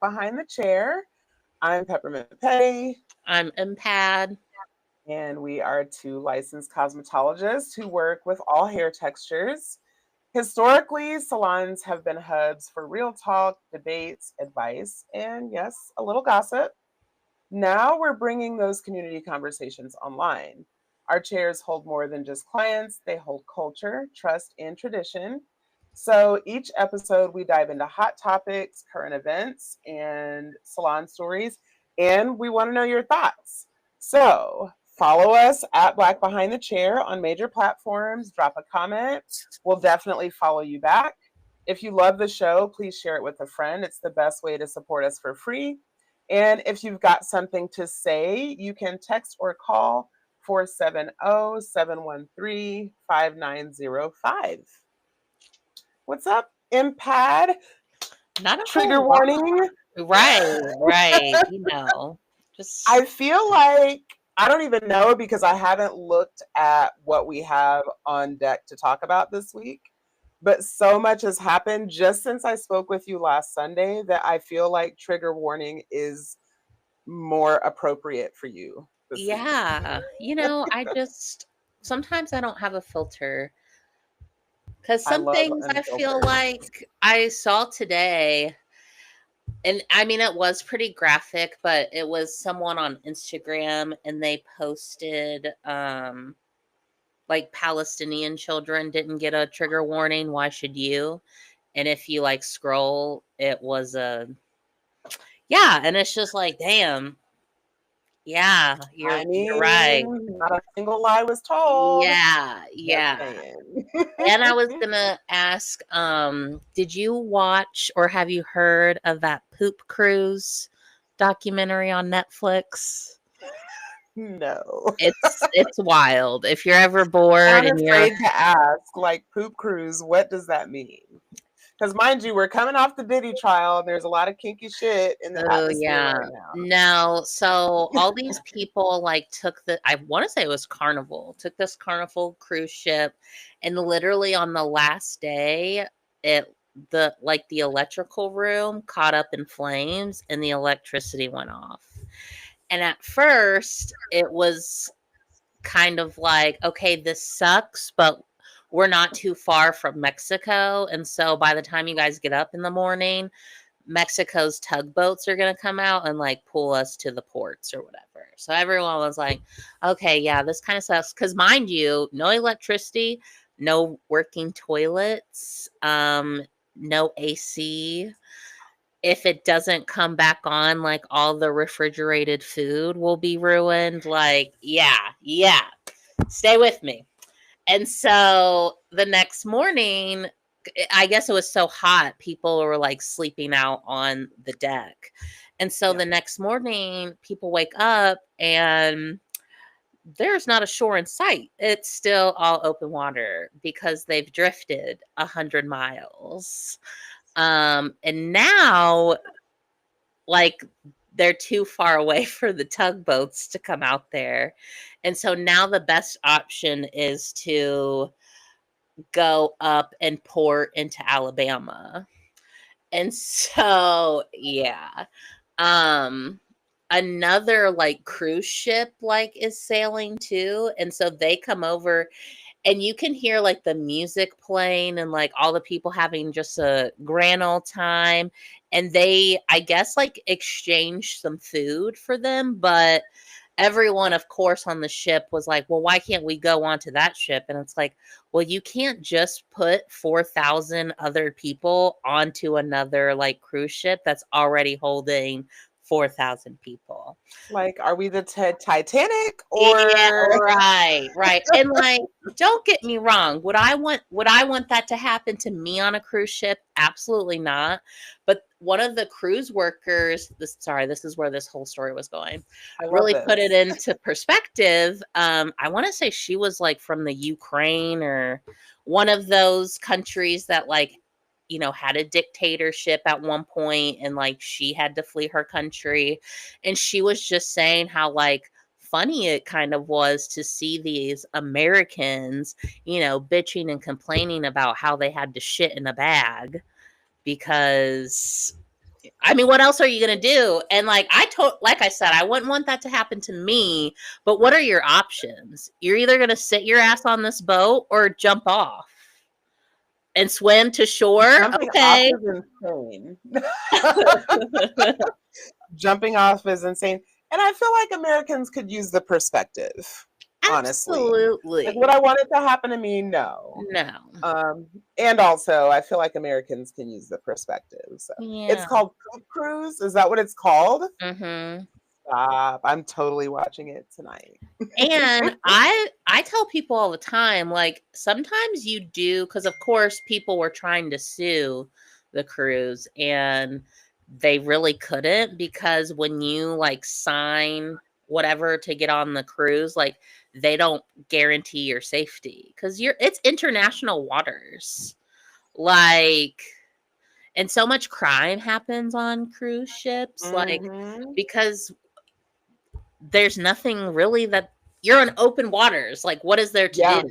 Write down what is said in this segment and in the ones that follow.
Behind the Chair. I'm Peppermint Petty, I'm Impad. and we are two licensed cosmetologists who work with all hair textures. Historically, salons have been hubs for real talk, debates, advice, and yes, a little gossip. Now we're bringing those community conversations online. Our chairs hold more than just clients, they hold culture, trust, and tradition. So each episode, we dive into hot topics, current events, and salon stories, and we want to know your thoughts. So follow us at Black Behind the Chair on major platforms, drop a comment. We'll definitely follow you back. If you love the show, please share it with a friend. It's the best way to support us for free. And if you've got something to say, you can text or call 470-713-5905. What's up, Impad? Not a Trigger whole lot. warning. Right. I Just feel like I don't even know because I haven't looked at what we have on deck to talk about this week. But so much has happened just since I spoke with you last Sunday that I feel like trigger warning is more appropriate for you this week. yeah. Sometimes I don't have a filter because I some love things I feel unfiltered. like I saw today, and I mean it was pretty graphic, but it was someone on Instagram and they posted like Palestinian children didn't get a trigger warning. Why should you? And if you like scroll, it was a yeah, and it's just like, damn, yeah, I you're right. mean, not a single lie was told. Yeah, Just yeah. saying. And I was gonna ask, did you watch or have you heard of that Poop Cruise documentary on Netflix? No. It's wild. If you're ever bored I'm and you're afraid to ask, like, poop cruise, what does that mean? Because mind you, we're coming off the Diddy trial, and there's a lot of kinky shit in the oh atmosphere yeah. right now. No, so all these people like took I want to say it was Carnival, took this Carnival cruise ship, and literally on the last day, it the electrical room caught up in flames and the electricity went off. And at first, it was kind of like, okay, this sucks, but we're not too far from Mexico. And so by the time you guys get up in the morning, Mexico's tugboats are going to come out and like pull us to the ports or whatever. So everyone was like, okay, yeah, this kind of sucks. Because mind you, no electricity, no working toilets, no AC. If it doesn't come back on, like all the refrigerated food will be ruined. Like, yeah, stay with me. And so the next morning, I guess it was so hot, people were like sleeping out on the deck. And so Yeah. the next morning, people wake up and there's not a shore in sight. It's still all open water because they've drifted 100 miles. And now, like, they're too far away for the tugboats to come out there. And so now the best option is to go up and port into Alabama. And so, yeah. Um Another like cruise ship like is sailing too, and so they come over and you can hear like the music playing and like all the people having just a grand old time, and they, I guess, like exchange some food for them, but everyone of course on the ship was like, well, why can't we go onto that ship? And it's like, well, you can't just put 4,000 other people onto another like cruise ship that's already holding 4,000 people. Like, are we the Titanic Yeah, or right. And like, don't get me wrong. Would I want that to happen to me on a cruise ship? Absolutely not. But one of the cruise workers, this is where this whole story was going, I love really put it this. into perspective. I want to say she was like from the Ukraine or one of those countries that like, had a dictatorship at one point, and like she had to flee her country. And she was just saying how like funny it kind of was to see these Americans, bitching and complaining about how they had to shit in a bag because I mean, what else are you gonna do? And like like I said, I wouldn't want that to happen to me. But what are your options? You're either gonna sit your ass on this boat or jump off and swim to shore. Jumping off Okay. is insane. Jumping off is insane. And I feel like Americans could use the perspective, honestly. Like, would Absolutely. I want it to happen to me? No. No. And also, I feel like Americans can use the perspective. So it's Yeah. called Poop Cruise. Is that what it's called? Mm-hmm. Stop. I'm totally watching it tonight. And I tell people all the time, like sometimes you do, because of course people were trying to sue the cruise and they really couldn't, because when you like sign whatever to get on the cruise, like they don't guarantee your safety because it's international waters. Like, and so much crime happens on cruise ships, like Mhm. because there's nothing really that you're on open waters. Like, what is there to Yeah. do?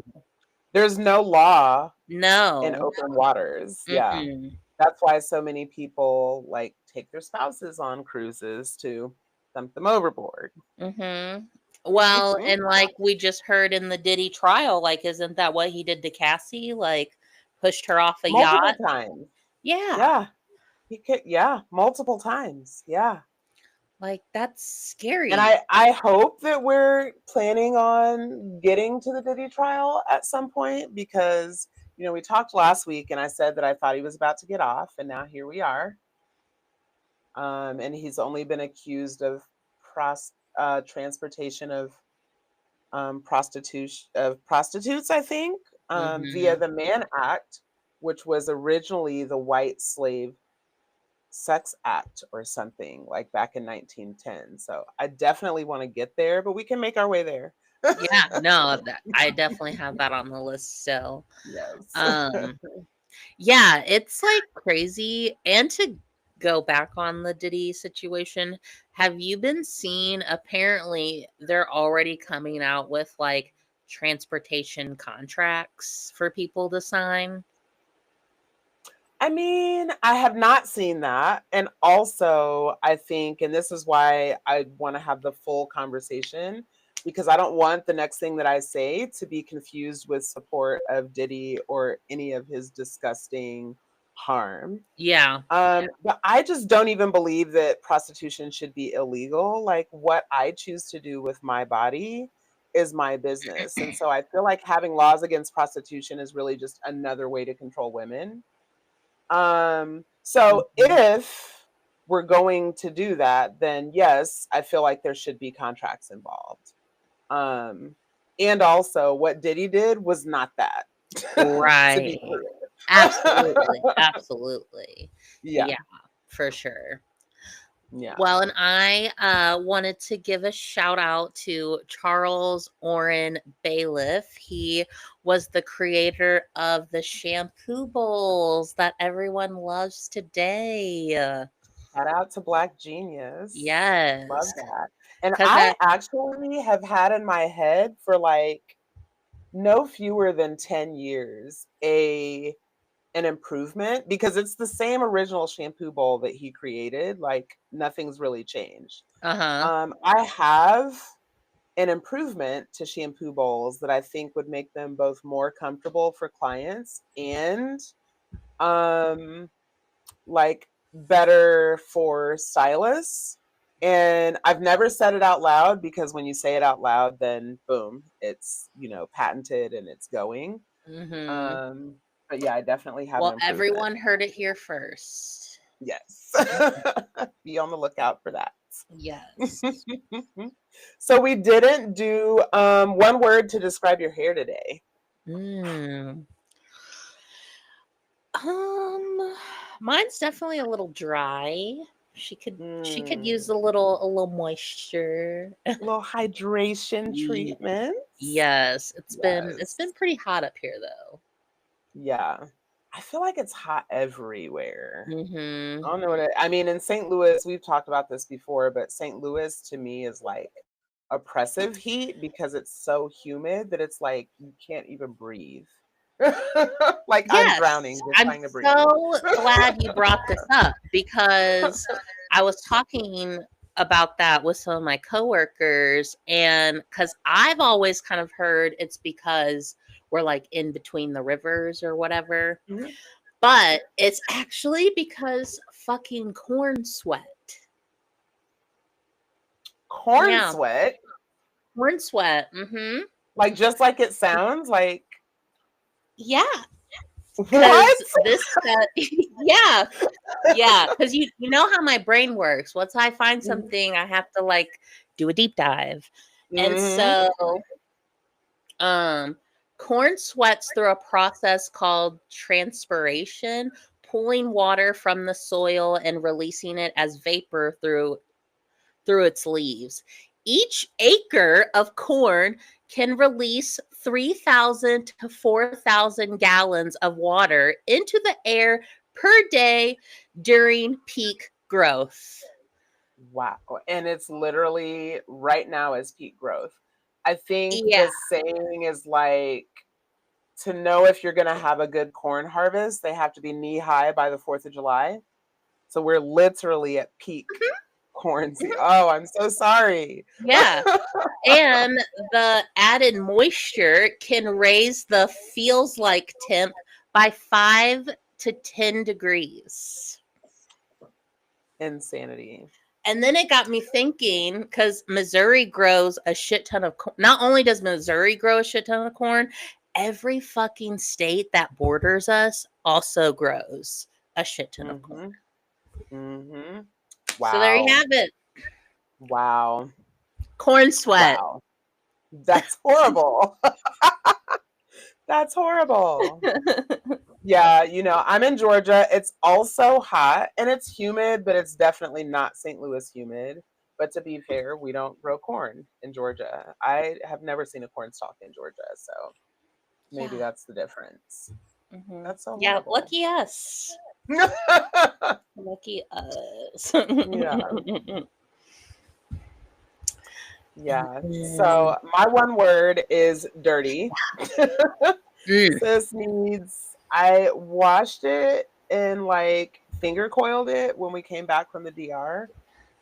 There's no law in No. open waters. Yeah. Mm-mm. That's why so many people like take their spouses on cruises to dump them overboard. Mm-hmm. Well, Mhm. and like we just heard in the Diddy trial, like, isn't that what he did to Cassie? Like, pushed her off a Multiple yacht. times. Yeah. Yeah. He could, yeah, multiple times. Yeah. Like, that's And scary. I hope that we're planning on getting to the Diddy trial at some point because, we talked last week and I said that I thought he was about to get off, and now here we are. And he's only been accused of transportation of prostitution of prostitutes, I think, via Mm-hmm. the Mann Act, which was originally the White Slave Sex Act or something like back in 1910. So I definitely want to get there, but we can make our way there. Yeah, no, I definitely have that on the list still. Yes. Um, Yeah, it's like crazy. And to go back on the Diddy situation, have you been seeing? Apparently, they're already coming out with like transportation contracts for people to sign. I mean, I have not seen that. And also, I think, and this is why I want to have the full conversation, because I don't want the next thing that I say to be confused with support of Diddy or any of his disgusting harm. Yeah. But I just don't even believe that prostitution should be illegal. Like, what I choose to do with my body is my business. And so I feel like having laws against prostitution is really just another way to control women. So Mhm. if we're going to do that, then yes, I feel like there should be contracts involved. Um, and also, what Diddy did was not that, to be Right. clear. Absolutely. Absolutely. Yeah, Yeah, for sure. yeah. Well, and I wanted to give a shout out to Charles Oren Bailiff. He was the creator of the shampoo bowls that everyone loves today. Shout out to Black Genius. Love Yes, that. And because I actually have had in my head for like no fewer than 10 years an improvement because it's the same original shampoo bowl that he created. Like nothing's really changed. uh-huh. I have an improvement to shampoo bowls that I think would make them both more comfortable for clients and um like better for stylists. And I've never said it out loud because when you say it out loud, then boom, it's, patented and it's going. Hmm. Um, but yeah, I definitely have an Well, improvement. everyone heard it here first. Yes. Be on the lookout for that. Yes. So we didn't do one word to describe your hair today. Mm. Um, Mine's definitely a little dry. She could use Mm, a little moisture. little hydration Ye- treatments. Yes, it's been Yes. pretty hot up here though. Yeah. I feel like it's hot everywhere. I Mhm. don't know I mean, in St. Louis, we've talked about this before, but St. Louis to me is like oppressive heat because it's so humid that it's like you can't even breathe. Like I'm drowning Yes, just I'm trying to breathe. so glad you brought this up because I was talking about that with some of my coworkers, and because I've always kind of heard it's because we're like in between the rivers or whatever, Mhm. but it's actually because fucking corn sweat. Corn Yeah, sweat, corn sweat. Mm-hmm. like just like it sounds, like Yeah, what? because this stuff, yeah, yeah, because you know how my brain works. Once I find something, I have to like do a deep dive. And Mm-hmm. so um corn sweats through a process called transpiration, pulling water from the soil and releasing it as vapor through its leaves. Each acre of corn can release 3,000 to 4,000 gallons of water into the air per day during peak growth. Wow. And it's literally right now is peak growth. I think Yeah. the saying is like to know if you're going to have a good corn harvest, they have to be knee high by the 4th of July. So we're literally at peak corn season. Mhm. Oh, I'm so sorry. Yeah. And the added moisture can raise the feels like temp by 5 to 10 degrees. Insanity. And then it got me thinking because Missouri grows a shit ton of corn. Not only does Missouri grow a shit ton of corn, every fucking state that borders us also grows a shit ton of corn. Mhm. Mhm. So there you Wow. have it. Wow. Corn sweat. Wow. That's horrible. That's horrible. Yeah, I'm in Georgia. It's also hot and it's humid, but it's definitely not St. Louis humid. But to be fair, we don't grow corn in Georgia. I have never seen a corn stalk in Georgia, so maybe Yeah. that's the difference. Mhm. That's so Yeah, horrible. lucky us. Lucky us. Yeah, And yeah. then So my one word is dirty. mm, Sis needs, I washed it and like finger coiled it when we came back from the DR,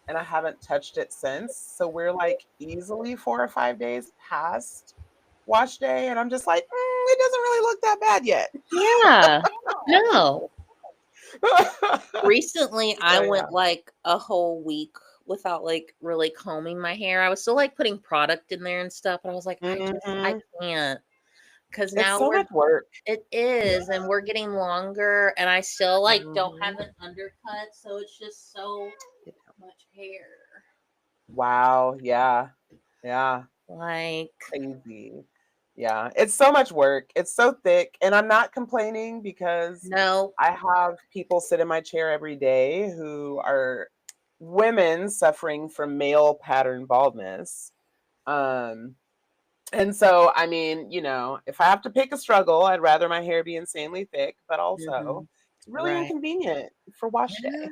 and I haven't touched it since. So we're like easily 4 or 5 days past wash day, and I'm just like, it doesn't really look that bad yet. yeah. No. Recently I So yeah. went like a whole week without like really combing my hair. I was still like putting product in there and stuff, but I was like, I Hmm. can't. Because It's now so much work. it is, and we're getting longer, and I still like don't Mhm. have an undercut, so it's just so much hair. Wow. Yeah. Yeah. Like, Crazy. Yeah. It's so much work. It's so thick. And I'm not complaining because no, I have people sit in my chair every day who are women suffering from male pattern baldness. Um, and so, I mean, if I have to pick a struggle, I'd rather my hair be insanely thick, but also mhm, it's really right. inconvenient for wash day.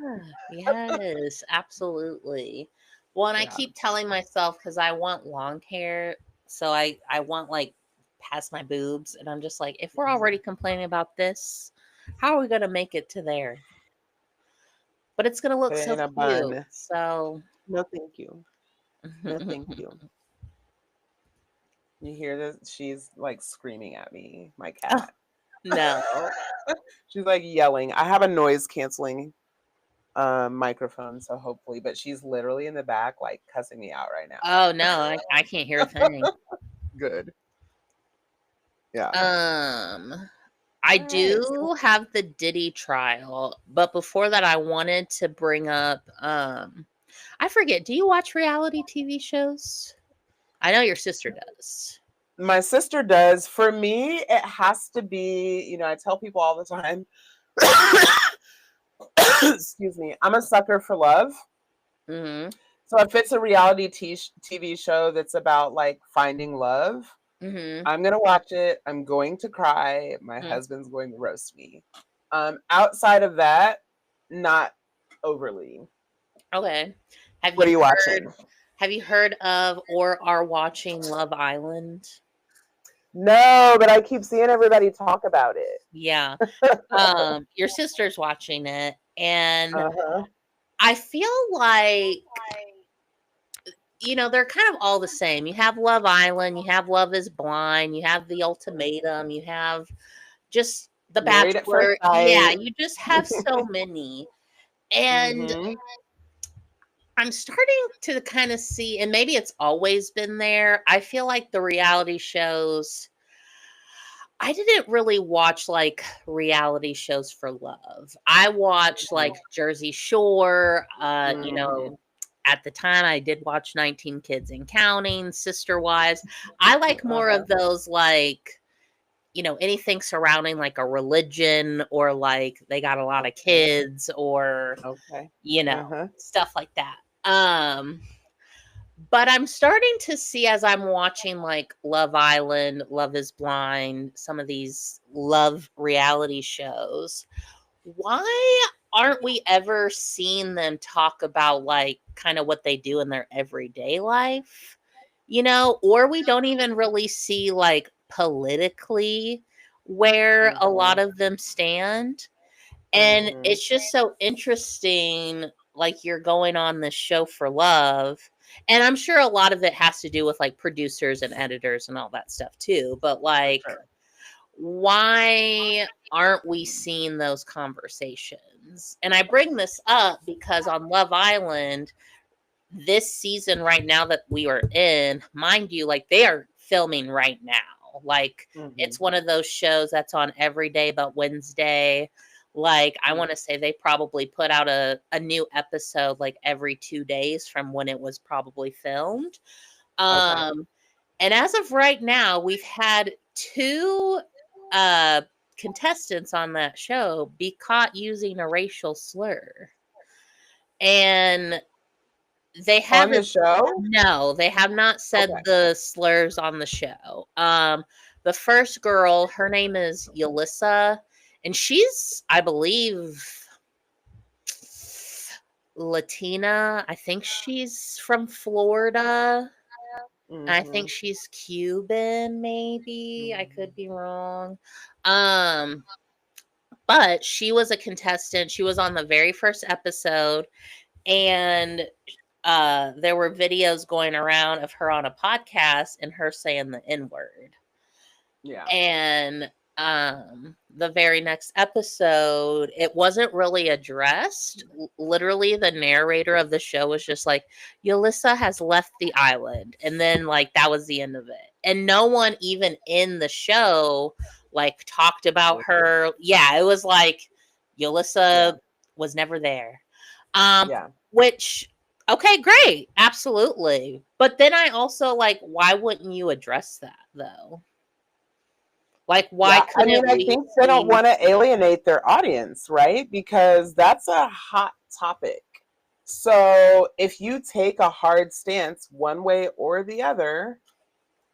Yeah, yes, absolutely. Well, and I Yeah. keep telling myself because I want long hair, so I want like past my boobs, and I'm just like, if we're already complaining about this, how are we gonna make it to there? But it's gonna look Put it so in a cute. bun. So, No, thank you. No, thank you. You hear this? She's like screaming at me, my oh cat. no, She's like yelling. I have a noise canceling microphone, so hopefully, but she's literally in the back like cussing me out right now. oh no, I can't hear a thing. Good. Yeah. I All right. So do have the Diddy trial, but before that, I wanted to bring up. I forget. Do you watch reality TV shows? I know your sister does. my sister does. For me, it has to be, I tell people all the time, excuse me, I'm a sucker for love. Mm-hmm. So if it's a reality TV show that's about like finding love, Mm-hmm. I'm gonna watch it. I'm going to cry. My Mm. husband's going to roast me. Outside of that, not overly. Okay. Have What are you you heard? watching? Have you heard of or are watching Love Island? No, but I keep seeing everybody talk about it. Yeah. Your sister's watching it, and Uh-huh. I feel like, they're kind of all the same. You have Love Island, you have Love is Blind, you have The Ultimatum, you have just The Married at First Bachelor. Yeah, Sight. you just have so many. And Hmm. I'm starting to kind of see, and maybe it's always been there. I feel like the reality shows, I didn't really watch like reality shows for love. I watched like Jersey Shore, Hmm. at the time I did watch 19 Kids and Counting, Sister Wives. I like more Uh-huh. of those, like, anything surrounding like a religion, or like they got a lot of Okay. kids, or Okay. you know, Uh-huh. stuff like that. But I'm starting to see, as I'm watching like Love Island, Love is Blind, some of these love reality shows, why aren't we ever seeing them talk about like kind of what they do in their everyday life? Or we don't even really see like politically where a lot Hmm. of them stand. And Hmm. it's just so interesting, like, you're going on this show for love, and I'm sure a lot of it has to do with, like, producers and editors and all that stuff too, but, For like, sure. why aren't we seeing those conversations? And I bring this up because on Love Island, this season right now that we are in, mind you, like, they are filming right now. Like, Hmm. it's one of those shows that's on every day but Wednesday. Like, I want to say they probably put out a new episode like every 2 days from when it was probably filmed. Okay. Um, and as of right now, we've had two uh contestants on that show be caught using a racial slur. And they On the haven't. show? No, they have not said Okay. the slurs on the show. The first girl, her name is Yulissa, and she's, I believe, Latina. I think she's from Florida. And I think Hmm. she's Cuban, maybe. I Hmm. could be wrong. Um, but she was a contestant. She was on the very first episode, and there were videos going around of her on a podcast and her saying the N word. Yeah. And the very next episode, it wasn't really addressed. Literally, the narrator of the show was just like, Yulissa has left the island. And then, like, that was the end of it. And no one, even in the show, like, talked about her. Yeah, it was like, Yeah. Yulissa was never there. Um, Yeah. which, okay, great, absolutely. But then I also, like, why wouldn't you address that though? Like, why Yeah, I couldn't mean, I we think they don't see? want to alienate their audience, right? Because that's a hot topic. So if you take a hard stance one way or the other,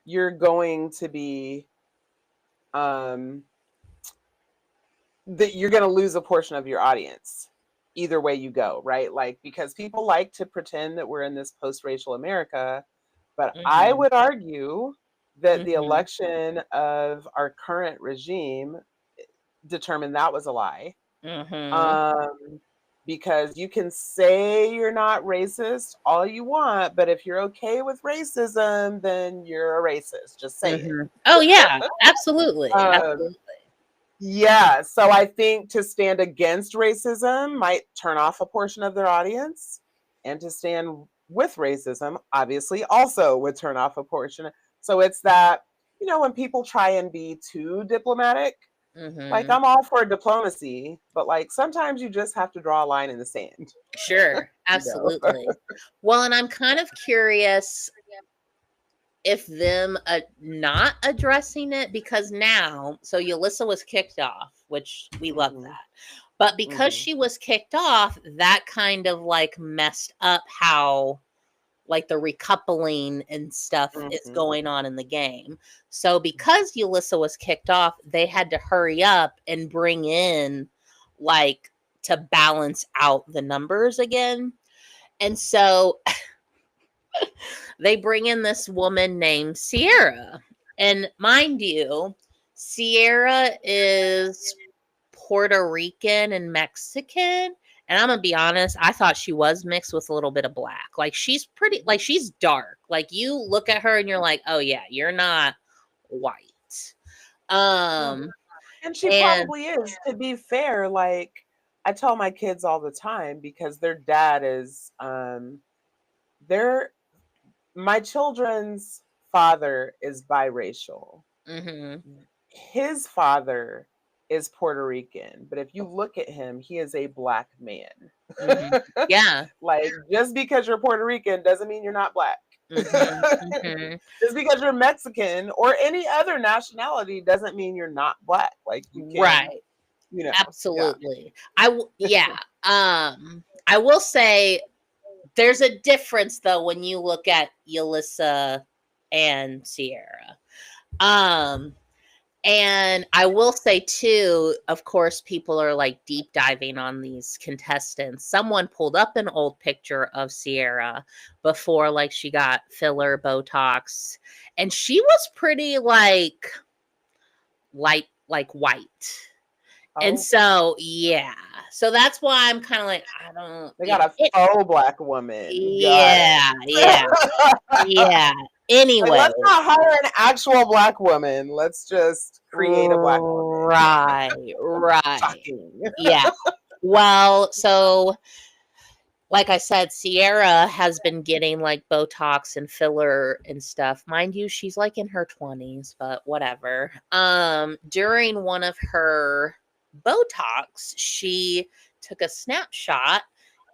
you're going to be um that you're going to lose a portion of your audience either way you go, right? Like, because people like to pretend that we're in this post-racial America, but I Mhm, would argue that the mhm, election of our current regime determined that was a lie. mhm, Um, because you can say you're not racist all you want, but if you're okay with racism, then you're a racist. Just say it. mhm. Oh, yeah, absolutely, Um, absolutely. yeah, so I think to stand against racism might turn off a portion of their audience, and to stand with racism, obviously, also would turn off a portion. So it's that, when people try and be too diplomatic, like, Mhm. I'm all for diplomacy, but, like, sometimes you just have to draw a line in the sand, Sure, you know? absolutely. Well, and I'm kind of curious if them, not addressing it, because now, so Yulissa was kicked off, which we love Mhm, that. But because mhm, she was kicked off, that kind of, like, messed up how, like, the recoupling and stuff is mhm, going on in the game. So because Yulissa was kicked off, they had to hurry up and bring in, like, to balance out the numbers again. And so they bring in this woman named Sierra. And mind you, Sierra is Puerto Rican and Mexican. And I'm gonna be honest, I thought she was mixed with a little bit of black. Like she's pretty, like she's dark. Like you look at her and you're like, oh yeah, you're not white. No, Um, and she and probably is. To be fair, like I tell my kids all the time because their dad is their my children's father is biracial. mhm, His father is Puerto Rican, but if you look at him, he is a black man. mhm, yeah, Like just because you're Puerto Rican doesn't mean you're not black. mhm, mhm, Just because you're Mexican or any other nationality doesn't mean you're not black. Like you can, right. yeah. Absolutely. Yeah. I will say there's a difference though when you look at Yulissa and Sierra. Um and I will say too, of course, people are like deep diving on these contestants. Someone pulled up an old picture of Sierra before like she got filler Botox, and she was pretty like light, like white. And Oh, so, yeah. So that's why I'm kind of like, I don't, they yeah. got a faux black woman. Got Yeah, yeah, it. yeah. Like, Anyway, let's not hire an actual black woman. Let's just create a black woman. right, right. Shocking. Yeah. Well, so like I said, Sierra has been getting like Botox and filler and stuff. Mind you, she's like in her 20s, but whatever. During one of her Botox, she took a snapshot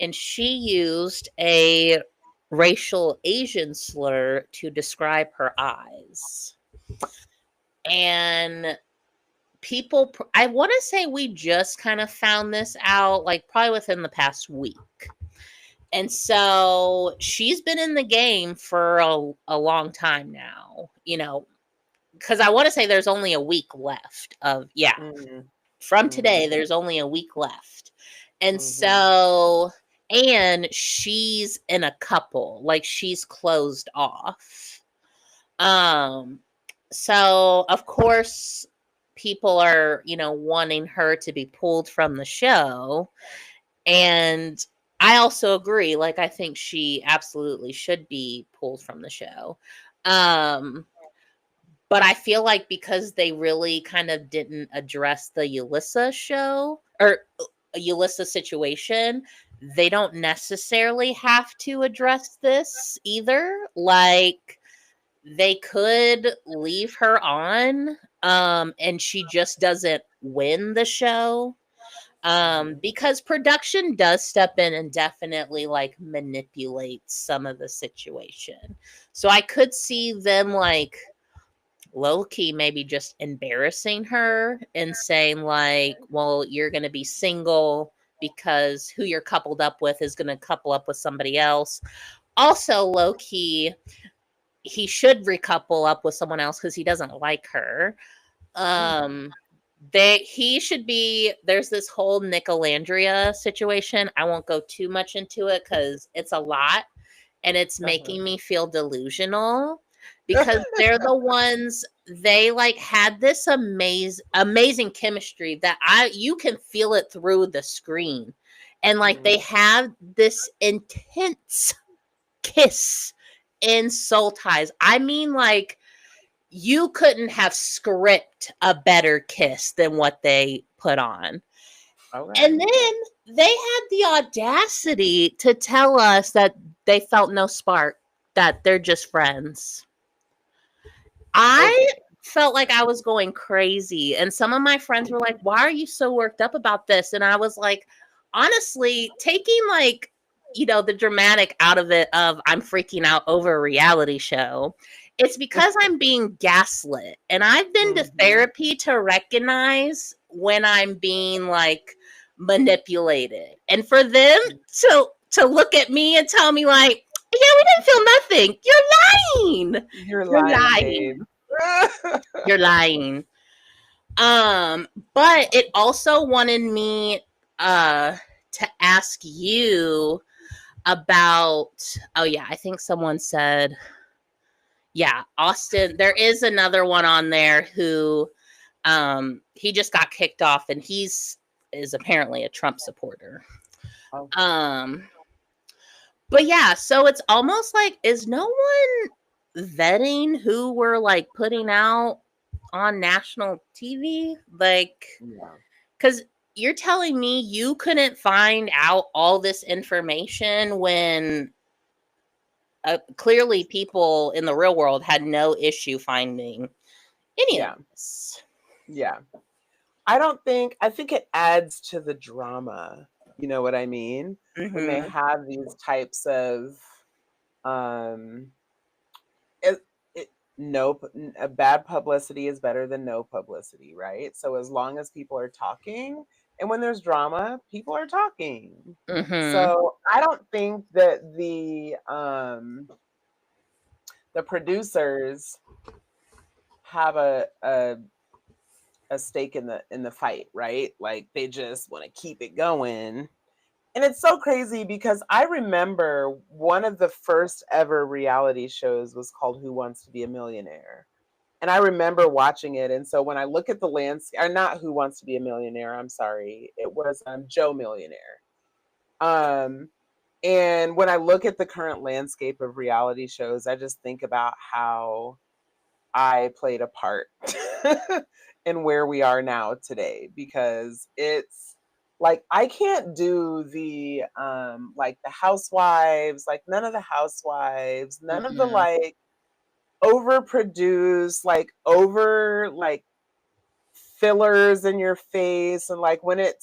and she used a racial Asian slur to describe her eyes. And I want to say we just kind of found this out like probably within the past week. And so she's been in the game for a long time now, because I want to say there's only a week left of, yeah, Mm, from today, mhm, there's only a week left. And mhm. so, and she's in a couple, like she's closed off. Um, so of course, people are, wanting her to be pulled from the show. And I also agree. Like, I think she absolutely should be pulled from the show. Um, but I feel like because they really kind of didn't address the Yulissa show or Yulissa situation, they don't necessarily have to address this either. Like, they could leave her on, and she just doesn't win the show, Mhm. because production does step in and definitely like manipulate some of the situation. So I could see them like low key maybe just embarrassing her and saying like, well, you're going to be single because who you're coupled up with is going to couple up with somebody else. Also low key, he should recouple up with someone else because he doesn't like her. Mhm. um he should be, there's this whole Nicolandria situation. I won't go too much into it because it's a lot and it's Uh-huh. making me feel delusional, because they're the ones, they like had this amazing chemistry that you can feel it through the screen. And like they Mhm. have this intense kiss in Soul Ties. I mean, like, you couldn't have script a better kiss than what they put on. And Okay. then they had the audacity to tell us that they felt no spark, that they're just friends. I Okay. felt like I was going crazy. And some of my friends were like, why are you so worked up about this? And I was like, honestly, taking like, the dramatic out of it of I'm freaking out over a reality show. It's because I'm being gaslit. And I've been to Mhm. therapy to recognize when I'm being like manipulated. And for them to look at me and tell me like, yeah, we didn't feel nothing. You're lying. You're You're lying, lying. babe. You're lying. But it also wanted me to ask you about, oh yeah, I think someone said Yeah, Austin. There is another one on there who he just got kicked off, and is apparently a Trump supporter. Oh, Um but yeah, so it's almost like, is no one vetting who we're like putting out on national TV? Like, yeah. because you're telling me you couldn't find out all this information when clearly people in the real world had no issue finding any of Yeah. this. Yeah. I think it adds to the drama. You know what I mean? When they Mm-hmm. have these types of um it, it no bad publicity is better than no publicity, right? So as long as people are talking, and when there's drama, people are talking. Mm-hmm. So I don't think that the producers have a stake in the fight, right? Like they just want to keep it going. And it's so crazy because I remember one of the first ever reality shows was called Who Wants to Be a Millionaire. And I remember watching it. And so when I look at the landscape, or not Who Wants to Be a Millionaire, I'm sorry, it was Joe Millionaire. Um, and when I look at the current landscape of reality shows, I just think about how I played a part in where we are now today, because it's like I can't do the housewives, like none of the housewives, none of the Mm-hmm. like overproduced, like over like fillers in your face, and like when it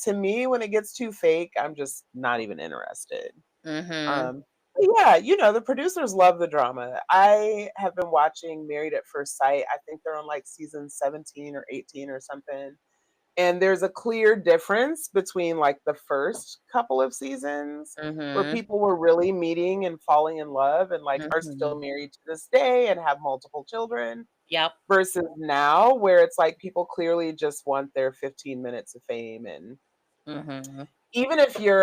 gets too fake, I'm just not even interested. Mm-hmm. Um, but yeah, the producers love the drama. I have been watching Married at First Sight. I think they're on like season 17 or 18 or something. And there's a clear difference between like the first couple of seasons where Mm-hmm. people were really meeting and falling in love and like are Mm-hmm. still married to this day and have multiple children, Yep. versus now where it's like people clearly just want their 15 minutes of fame. And Mm-hmm. even if you're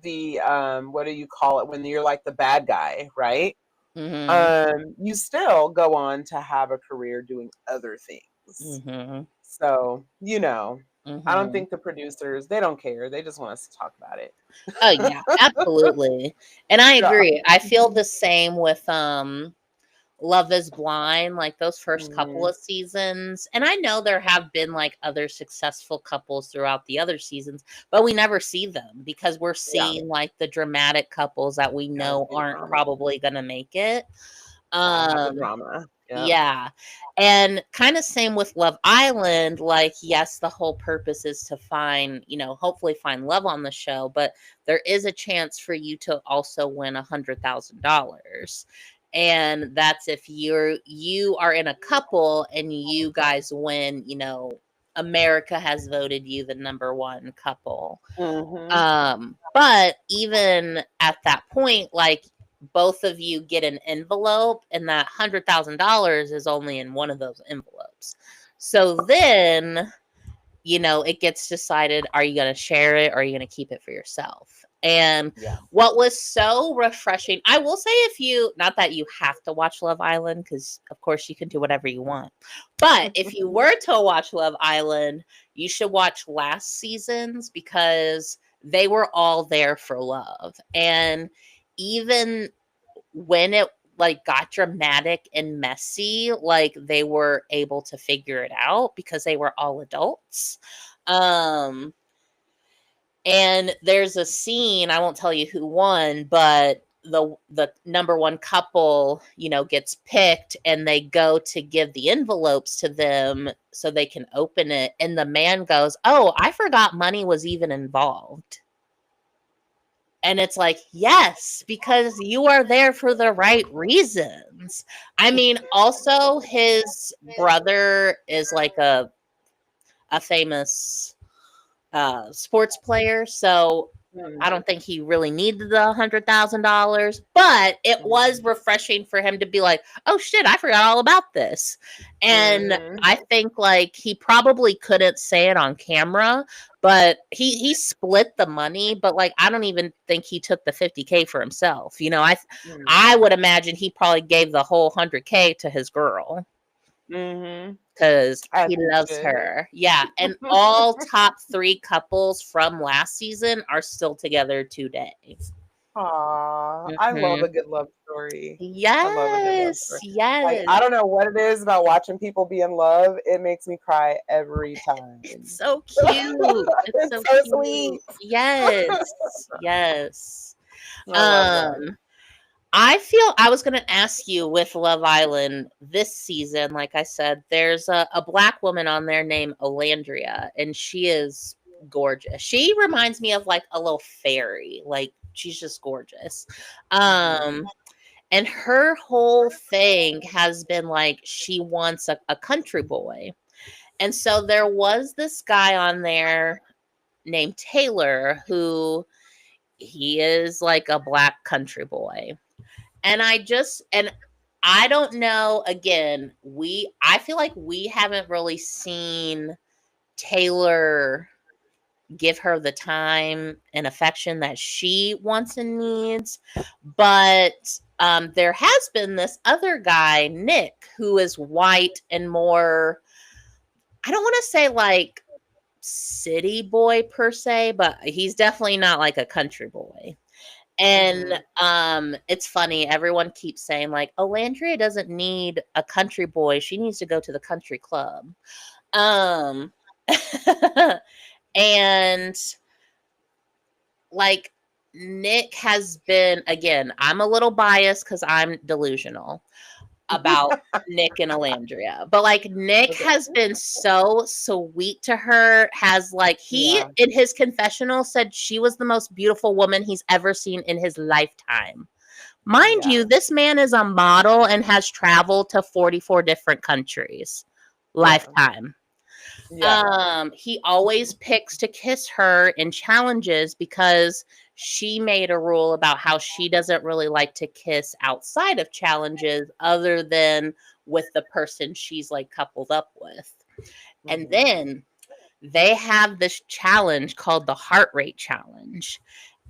the what do you call it when you're like the bad guy, right? Mm-hmm. You still go on to have a career doing other things. Mm-hmm. So, I don't Mm-hmm. think the producers, they don't care. They just want us to talk about it. Oh yeah, absolutely. And I Yeah. agree. I feel the same with Love is Blind, like those first couple Mhm. of seasons. And I know there have been like other successful couples throughout the other seasons, but we never see them because we're Yeah. seeing like the dramatic couples that we Gotta know see the aren't drama. probably going to make it. Gotta have the Um drama. Yeah. yeah. And kind of same with Love Island. Like, yes, the whole purpose is to find, hopefully find love on the show, but there is a chance for you to also win $100,000. And that's if you are in a couple and you guys win, America has voted you the number one couple. Mhm. But even at that point, like both of you get an envelope, and that $100,000 is only in one of those envelopes. So then, it gets decided, are you going to share it or are you going to keep it for yourself? And Yeah. what was so refreshing, I will say, not that you have to watch Love Island, because of course you can do whatever you want. But if you were to watch Love Island, you should watch last season's because they were all there for love. And even when it like got dramatic and messy, like they were able to figure it out because they were all adults. Um and there's a scene, I won't tell you who won, but the number one couple, gets picked and they go to give the envelopes to them so they can open it, and the man goes, "Oh, I forgot money was even involved." And it's like, yes, because you are there for the right reasons. I mean, also his brother is like a famous sports player, so I don't think he really needed the $100,000, but it was Mhm. refreshing for him to be like, "Oh shit, I forgot all about this." And Mhm. I think like he probably couldn't say it on camera, but he split the money, but like I don't even think he took the 50K for himself. You know, I would imagine he probably gave the whole 100K to his girl Mhm. because As he he loves should. her. Yeah, and all top 3 couples from last season are still together today. Aw, I love Mhm. a good love story. I love a good love Yes, story. Like, yes. I don't know what it is about watching people be in love, it makes me cry every It's time. so cute. It's It's so so cute. sweet. Yes, yes. I love that. Um, I feel I was gonna ask you with Love Island this season, like I said, there's a black woman on there named Olandria, and she is gorgeous. She reminds me of like a little fairy. Like she's just gorgeous. Mhm. Um, and her whole thing has been like she wants a country boy. And so there was this guy on there named Taylor who he is like a black country boy. And I don't know, again, I feel like we haven't really seen Taylor give her the time and affection that she wants and needs. But there has been this other guy, Nick, who is white and more, I don't want to say like city boy per se, but he's definitely not like a country boy. And Mhm. it's funny, everyone keeps saying like, "Oh, Landria doesn't need a country boy. She needs to go to the country club." Um and like Nick has been, again, I'm a little biased cuz I'm delusional about Nick and Alandria. But like Nick Okay. has been so sweet to her, has like he Yeah. in his confessional said she was the most beautiful woman he's ever seen in his lifetime. Mind Yeah. you, this man is a model and has traveled to 44 different countries. Yeah. Lifetime. Yeah. He always picks to kiss her in challenges because she made a rule about how she doesn't really like to kiss outside of challenges other than with the person she's like coupled up with. And Mhm. then they have this challenge called the heart rate challenge.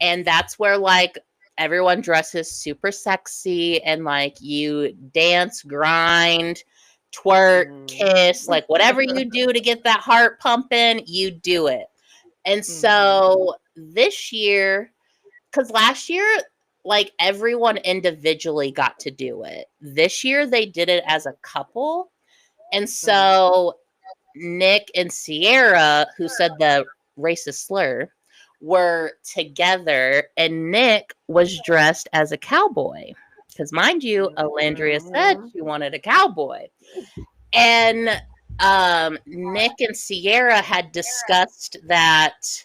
And that's where like everyone dresses super sexy and like you dance, grind, twerk, Mhm. kiss, like whatever you do to get that heart pumping, you do it. And Mhm. so this year, because last year, like everyone individually got to do it. This year they did it as a couple. And Mhm. so Nick and Sierra, who said the racist slur, were together, and Nick was dressed as a cowboy. Because, mind you, Alandria said Mhm. she wanted a cowboy. And Nick and Sierra had discussed that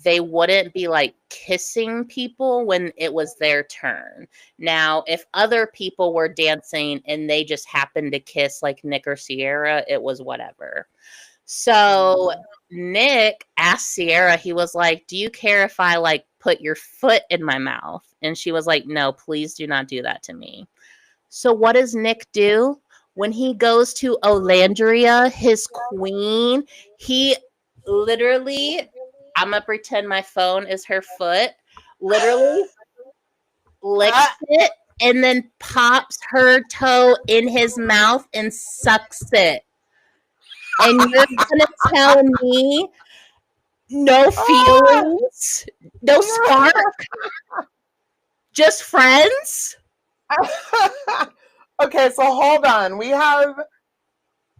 they wouldn't be like kissing people when it was their turn. Now, if other people were dancing and they just happened to kiss like Nick or Sierra, it was whatever. So Mhm. Nick asked Sierra, he was like, "Do you care if I like put your foot in my mouth?" And she was like, "No, please do not do that to me." So what does Nick do? When he goes to Olandria, his queen, he literally, I'm gonna pretend my phone is her foot, literally licks Ah. it and then pops her toe in his mouth and sucks it. And you're gonna tell me no Ah. feelings, no spark, just friends? Okay, so hold on. We have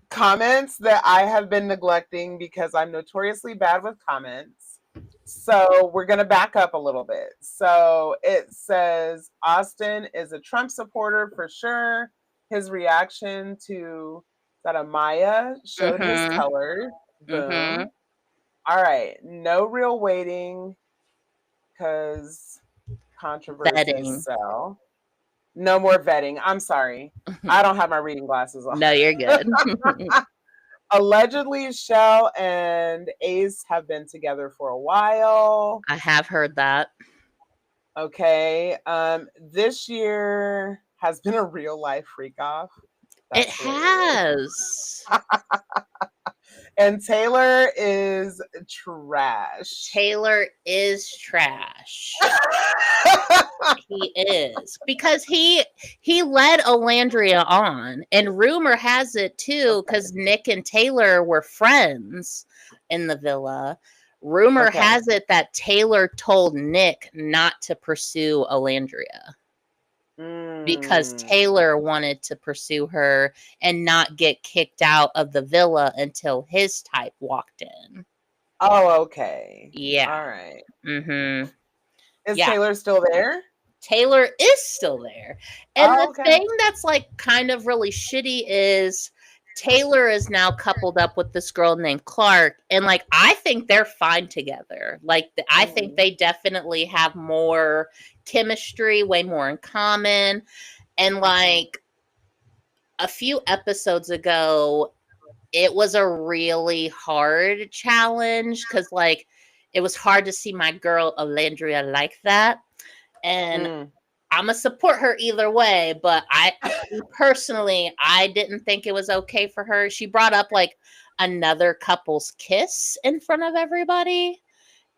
comments that I have been neglecting because I'm notoriously bad with comments. So we're going to back up a little bit. So it says Austin is a Trump supporter for sure. His reaction to that Amaya showed his Mhm. color. Boom. Mhm. All right. No real waiting because controversies Vetting. sell. No more vetting. I'm sorry. I don't have my reading glasses on. No, you're good. allegedly Shell and Ace have been together for a while. I have heard that. Okay. This year has been a real life freak off. It That's the way it has. is. And Taylor is trash. Taylor is trash. He is, because he led Olandria on, and rumor has it too, because Nick and Taylor were friends in the villa. Rumor Okay. has it that Taylor told Nick not to pursue Olandria because Mm. Taylor wanted to pursue her and not get kicked out of the villa until his type walked in. Oh, okay. Yeah. All right. Mm-hmm. Is Yeah. Taylor still there? Taylor is still there. And Oh, the okay. thing that's like kind of really shitty is Taylor is now coupled up with this girl named Clark. And like, I think they're fine together. Like, I think they definitely have more chemistry, way more in common. And like a few episodes ago, it was a really hard challenge because like it was hard to see my girl Olandria like that. And I'm gonna support her either way, but personally, I didn't think it was okay for her. She brought up like another couple's kiss in front of everybody,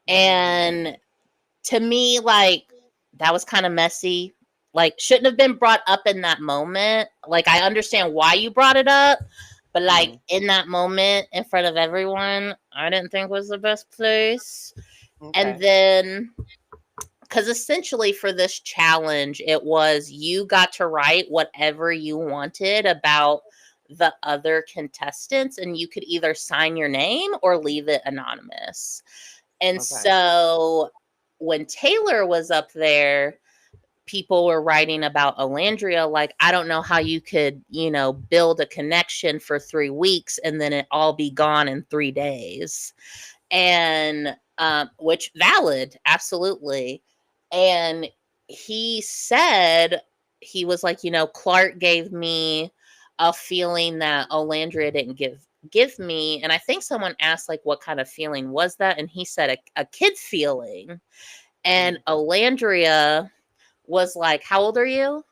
and to me, like that was kind of messy. Like, shouldn't have been brought up in that moment. Like, I understand why you brought it up, but like in that moment in front of everyone, I didn't think was the best place. Okay. And then, because essentially for this challenge, it was you got to write whatever you wanted about the other contestants, and you could either sign your name or leave it anonymous. And so when Taylor was up there, people were writing about Olandria, like, I don't know how you could, build a connection for 3 weeks and then it all be gone in 3 days. And which valid, absolutely. And he said, he was like, Clark gave me a feeling that Olandria didn't give me. And I think someone asked, like, what kind of feeling was that? And he said a kid feeling. And Olandria was like, how old are you?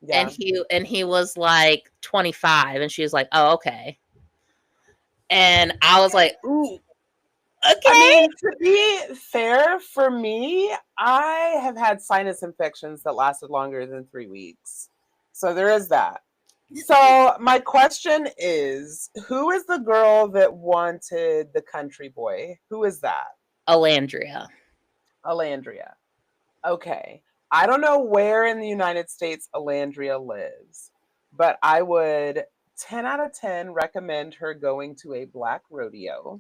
Yeah. And he was like 25. And she was like, oh, okay. And I was like, ooh, okay. I mean, to be fair, for me, I have had sinus infections that lasted longer than 3 weeks. So there is that. So my question is, who is the girl that wanted the country boy? Who is that? Olandria. Okay. I don't know where in the United States Olandria lives, but I would 10 out of 10 recommend her going to a black rodeo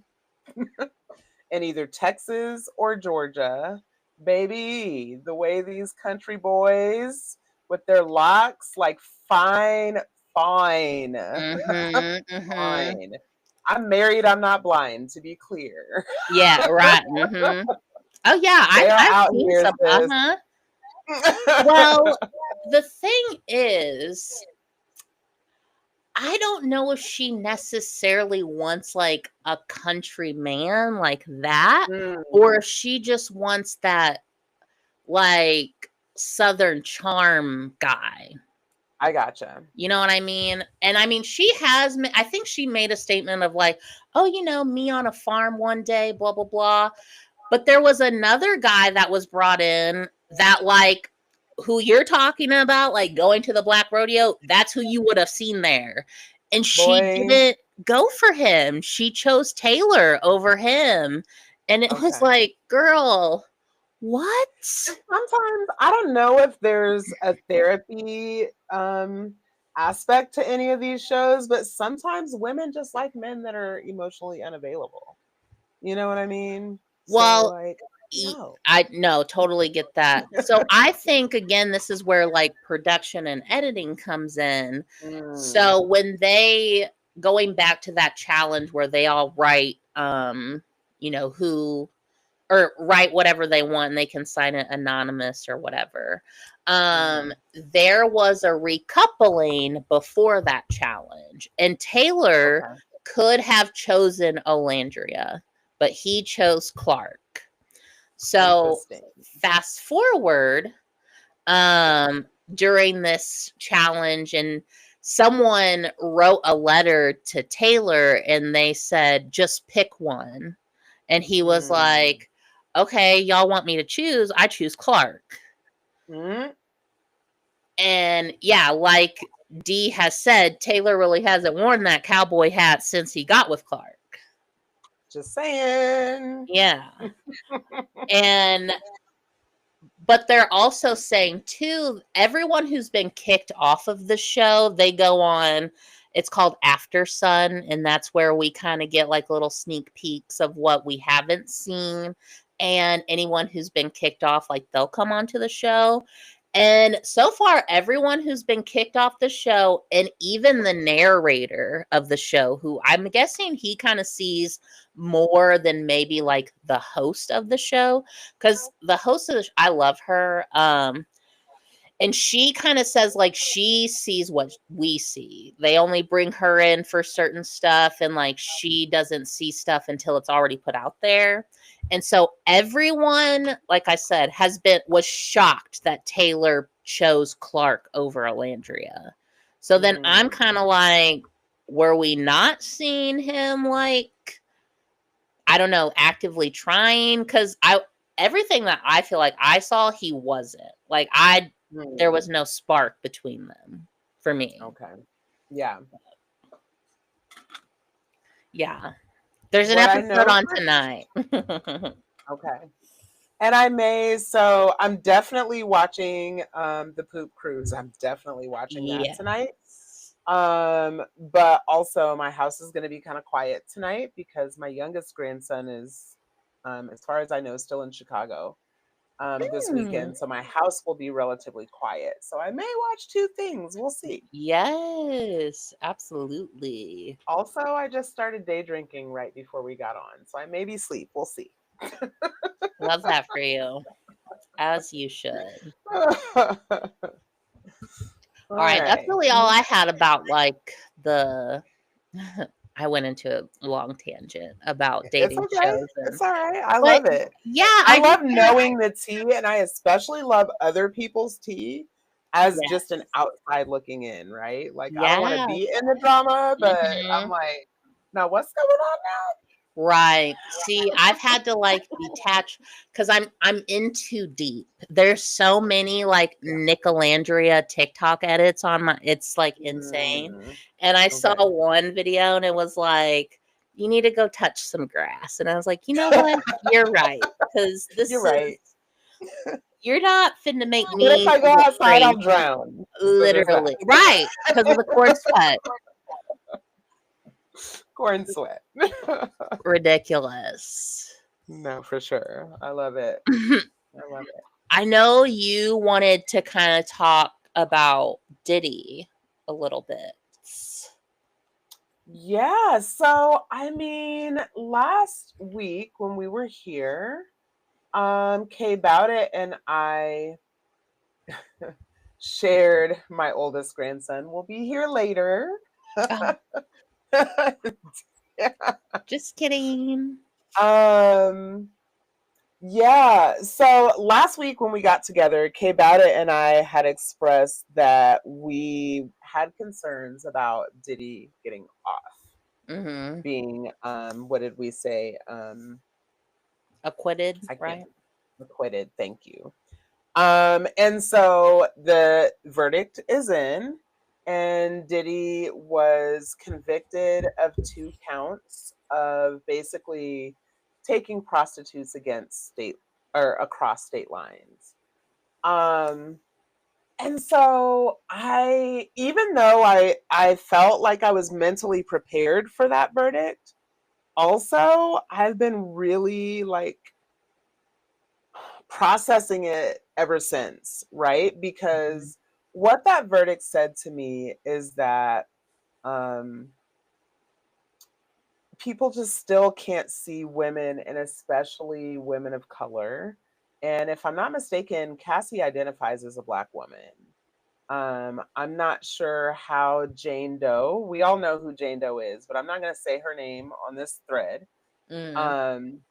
in either Texas or Georgia. Baby, the way these country boys with their locks, like fine. Mm-hmm, fine. I'm married, I'm not blind, to be clear. Yeah, right. Mm-hmm. Oh yeah, I've seen some. Uh-huh. Well, the thing is, I don't know if she necessarily wants like a country man like that, or if she just wants that like Southern charm guy. I gotcha. You know what I mean? And I mean, I think she made a statement of like, oh, me on a farm one day, blah, blah, blah. But there was another guy that was brought in that like, who you're talking about, like going to the black rodeo, that's who you would have seen there. And she didn't go for him. She chose Taylor over him. And it was like, girl, what? Sometimes I don't know if there's a therapy aspect to any of these shows, but sometimes women just like men that are emotionally unavailable. You know what I mean? Well, so, like, no. I totally get that. So I think again, this is where like production and editing comes in. So when they going back to that challenge where they all write, who or write whatever they want, and they can sign it anonymous or whatever. There was a recoupling before that challenge, and Taylor could have chosen Olandria, but he chose Clark. So Interesting. fast forward, during this challenge, and someone wrote a letter to Taylor and they said, just pick one. And he was Mm. like, okay, y'all want me to choose? I choose Clark. Mm. And yeah, like Dee has said, Taylor really hasn't worn that cowboy hat since he got with Clark. Just saying. Yeah. And but they're also saying too, everyone who's been kicked off of the show, they go on, it's called After Sun, and that's where we kind of get like little sneak peeks of what we haven't seen. And anyone who's been kicked off, like they'll come onto the show. And so far, everyone who's been kicked off the show, and even the narrator of the show, who I'm guessing he kind of sees more than maybe like the host of the show, because the host of the I love her. And she kind of says like she sees what we see. They only bring her in for certain stuff, and like she doesn't see stuff until it's already put out there. And so everyone, like I said, was shocked that Taylor chose Clark over Alandria. So then I'm kind of like, were we not seeing him like, I don't know, actively trying? Because everything that I feel like I saw, he wasn't. Like there was no spark between them for me. Okay. Yeah. Yeah. There's an What I episode know on for- tonight. Okay. And I'm definitely watching the Poop Cruise. I'm definitely watching that tonight. But also my house is going to be kind of quiet tonight because my youngest grandson is, as far as I know, still in Chicago this weekend. So my house will be relatively quiet. So I may watch two things. We'll see. Yes, absolutely. Also, I just started day drinking right before we got on. So I may be asleep. We'll see. Love that for you. As you should. All right. That's really all I had about like the I went into a long tangent about dating shows. It's all right. I love it. Yeah, I love knowing the tea, and I especially love other people's tea as just an outside looking in, right? Like I don't want to be in the drama, but I'm like, now what's going on now? Right. See, I've had to like detach because I'm in too deep. There's so many like Nicolandria TikTok edits on it's like insane. And I saw one video and it was like, you need to go touch some grass. And I was like, you know what? You're right. Because you're not finna make me. But if I go outside, I'll drown. Literally. Right. Because of the corn sweat. Corn sweat. Ridiculous. No, for sure. I love it. I love it. I know you wanted to kind of talk about Diddy a little bit. Yeah. So, I mean, last week when we were here, Kay Bowdit and I shared my oldest grandson. Will be here later. Yeah. Just kidding. Yeah. So last week when we got together, Kay Bowdit and I had expressed that we had concerns about Diddy getting off. Being what did we say? Acquitted, right? Acquitted, thank you. And so the verdict is in, and Diddy was convicted of 2 counts of basically taking prostitutes across state lines. And so even though I felt like I was mentally prepared for that verdict, also I've been really like processing it ever since, right? Because what that verdict said to me is that people just still can't see women, and especially women of color. And if I'm not mistaken, Cassie identifies as a Black woman. I'm not sure how Jane Doe, we all know who Jane Doe is, but I'm not going to say her name on this thread. Mm. Um,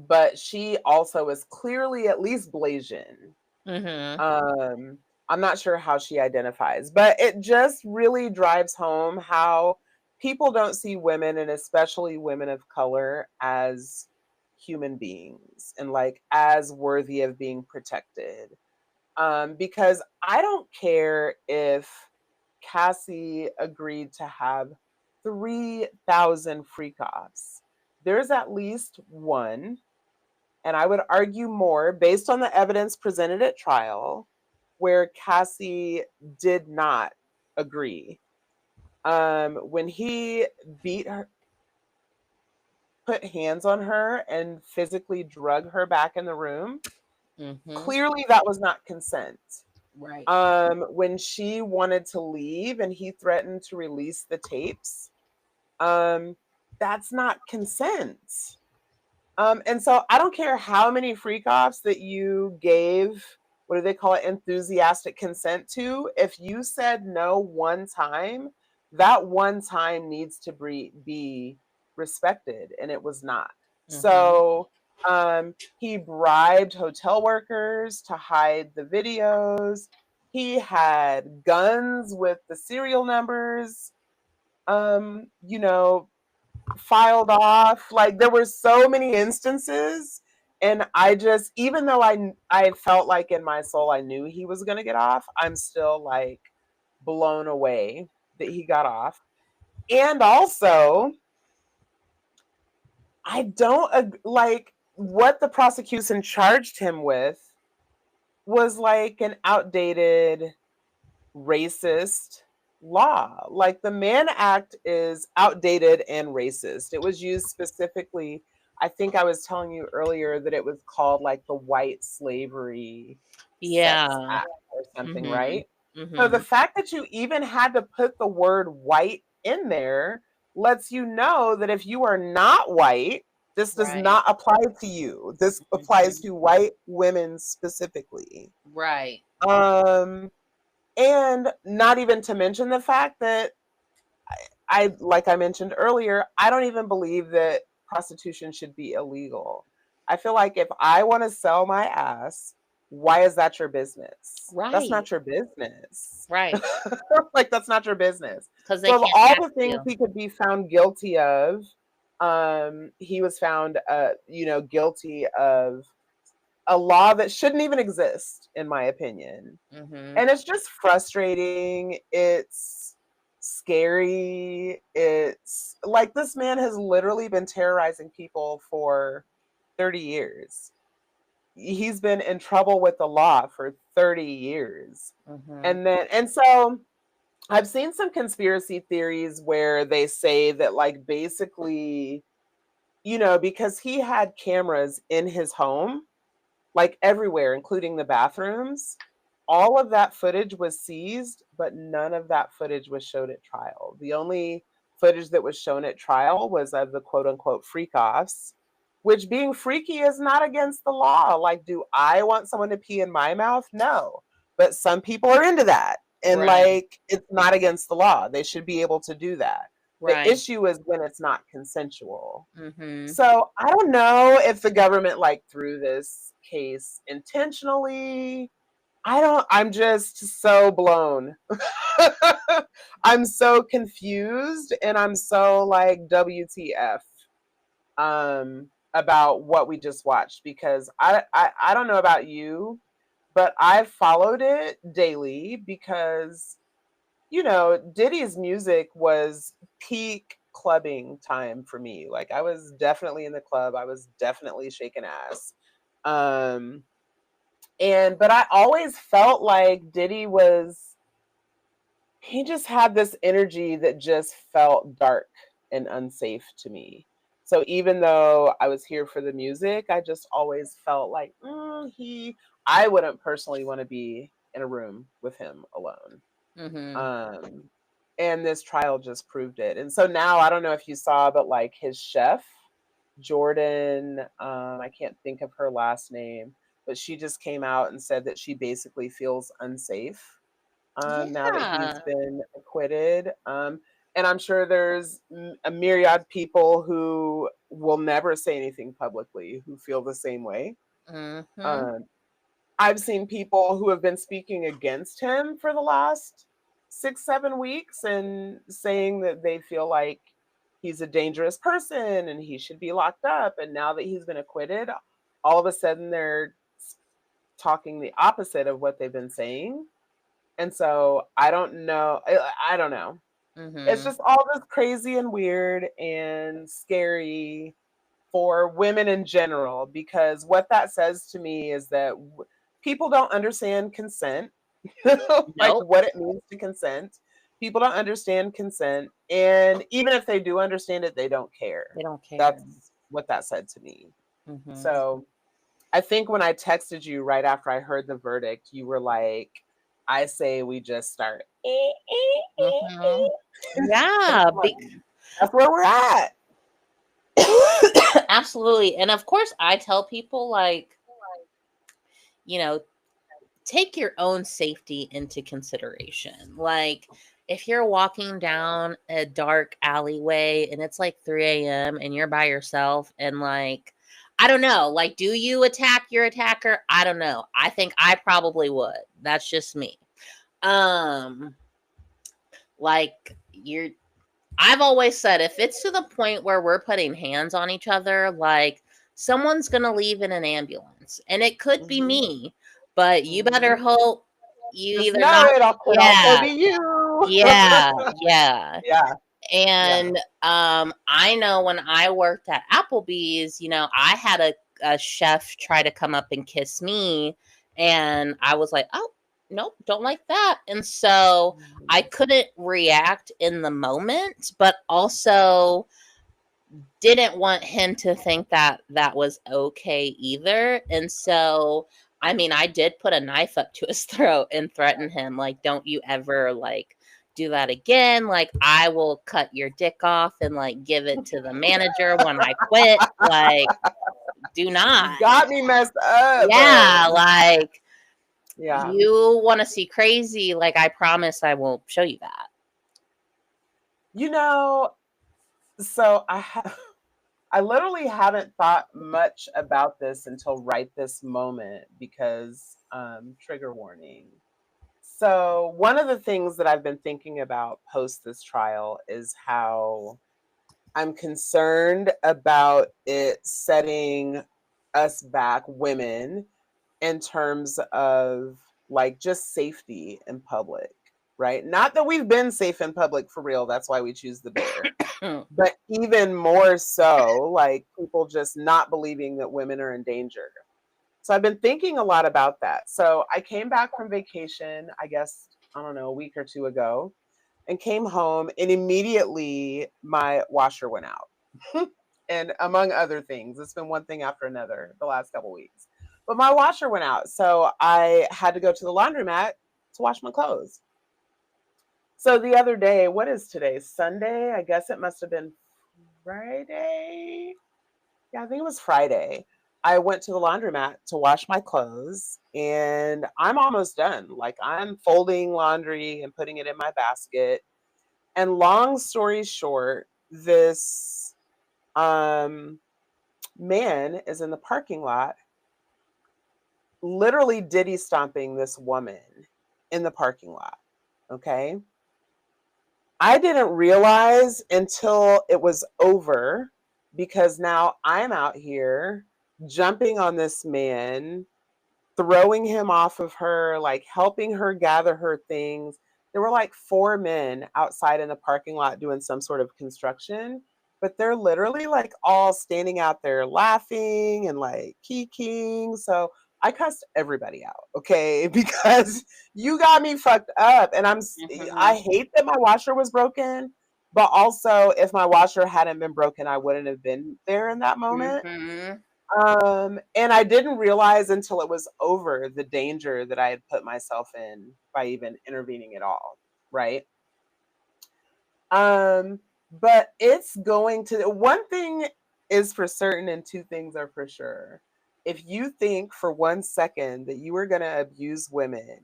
but she also is clearly at least Blasian. Mhm. Um, I'm not sure how she identifies, but it just really drives home how people don't see women, and especially women of color, as human beings and like as worthy of being protected. Because I don't care if Cassie agreed to have 3,000 freak offs. There's at least one, and I would argue more based on the evidence presented at trial, where Cassie did not agree. When he beat her, put hands on her, and physically drug her back in the room, Mhm. clearly that was not consent. Right. When she wanted to leave and he threatened to release the tapes, um, that's not consent. And so I don't care how many freak offs that you gave, what do they call it, enthusiastic consent to. If you said no one time, that one time needs to be respected, and it was not. Mhm. So he bribed hotel workers to hide the videos. He had guns with the serial numbers, you know, filed off. Like there were so many instances, and I just, even though I felt like in my soul I knew he was going to get off, I'm still like blown away that he got off. And also, I don't like what the prosecution charged him with was like an outdated racist law. Like the Mann Act is outdated and racist. It was used specifically, I think I was telling you earlier that it was called like the White Slavery Sex Yeah. Act or something, Mhm. right? So the Mhm. fact that you even had to put the word white in there lets you know that if you are not white, this does Right. not apply to you. This applies Mhm. to white women specifically. Right. Um, and not even to mention the fact that like I mentioned earlier, I don't even believe that prostitution should be illegal. I feel like if I want to sell my ass, why is that your business? That's Right. not your business. Right. Like that's not your business. Because they So of can't all tax the things you. he could be found guilty of, he was found guilty of a law that shouldn't even exist, in my opinion. Mhm. And it's just frustrating. It's scary. It's like this man has literally been terrorizing people for 30 years. He's been in trouble with the law for 30 years. Mhm. And so I've seen some conspiracy theories where they say that, like, basically, because he had cameras in his home, like everywhere, including the bathrooms. All of that footage was seized, but none of that footage was showed at trial. The only footage that was shown at trial was of the quote unquote freak offs, which, being freaky, is not against the law. Like, do I want someone to pee in my mouth? No. But some people are into that. And Right. like, it's not against the law. They should be able to do that. The Right. issue is when it's not consensual. Mhm. So I don't know if the government like threw this case intentionally. I'm just so blown. I'm so confused, and I'm so like WTF about what we just watched, because I don't know about you, but I followed it daily because Diddy's music was peak clubbing time for me. Like I was definitely in the club. I was definitely shaking ass. Um but I always felt like he just had this energy that just felt dark and unsafe to me. So even though I was here for the music, I just always felt like I wouldn't personally want to be in a room with him alone. Mhm. Um, and this trial just proved it. And so now I don't know if you saw, but like his chef, Jordan, I can't think of her last name, but she just came out and said that she basically feels unsafe. now that he's Yeah. been acquitted. And I'm sure there's a myriad people who will never say anything publicly who feel the same way. Mhm. Um, I've seen people who have been speaking against him for the last 6, 7 weeks and saying that they feel like he's a dangerous person and he should be locked up. And now that he's been acquitted, all of a sudden they're talking the opposite of what they've been saying. And so I don't know. I don't know. It's Mhm. just all just crazy and weird and scary for women in general, because what that says to me is that people don't understand consent, like Nope. what it means to consent. People don't understand consent. And even if they do understand it, they don't care. They don't care. That's what that said to me. Mhm. So I think when I texted you right after I heard the verdict, you were like, I say we just start. Mhm. And Yeah, I'm like, that's where we're at. absolutely. And of course, I tell people, like, you know, take your own safety into consideration. Like, if you're walking down a dark alleyway and it's like 3 a.m. and you're by yourself, and like, I don't know, like, do you attack your attacker? I don't know. I think I probably would. That's just me. Um, like, I've always said, if it's to the point where we're putting hands on each other, like, someone's gonna leave in an ambulance, and it could be Mhm, me, but you better mhm. hope you Just either know not. it could also Yeah, be you. yeah, yeah. Yeah, yeah. And I know when I worked at Applebee's, I had a chef try to come up and kiss me, and I was like, oh, nope, don't like that. And so I Mhm. couldn't react in the moment, but also didn't want him to think that that was okay either. And so, I mean, I did put a knife up to his throat and threaten him, like, don't you ever, like, do that again. Like, I will cut your dick off and, like, give it to the manager when I quit. Like, do You not. got me messed up. Yeah, like, Yeah. you want to see crazy. Like, I promise I will show you that. You know, so I literally haven't thought much about this until right this moment because trigger warning. So one of the things that I've been thinking about post this trial is how I'm concerned about it setting us back, women, in terms of like just safety in public, right? Not that we've been safe in public for real, that's why we choose the bear. But even more so, like people just not believing that women are in danger. So I've been thinking a lot about that. So I came back from vacation, I guess, I don't know, a week or two ago, and came home, and immediately my washer went out. And among other things, it's been one thing after another the last couple weeks. But my washer went out, so I had to go to the laundromat to wash my clothes. So the other day, what is today? Sunday? I guess it must have been Friday. Yeah, I think it was Friday. I went to the laundromat to wash my clothes, and I'm almost done. Like I'm folding laundry and putting it in my basket. And long story short, this um man is in the parking lot, literally diddy stomping this woman in the parking lot. Okay. I didn't realize until it was over, because now I'm out here jumping on this man, throwing him off of her, like helping her gather her things. There were like 4 men outside in the parking lot doing some sort of construction, but they're literally like all standing out there laughing and like kikiing. So I cussed everybody out, okay? Because you got me fucked up. And I Mhm. hate that my washer was broken, but also if my washer hadn't been broken, I wouldn't have been there in that moment. Mhm. And I didn't realize until it was over the danger that I had put myself in by even intervening at all, right? Um, but it's going to, one thing is for certain and two things are for sure. If you think for 1 second that you are going to abuse women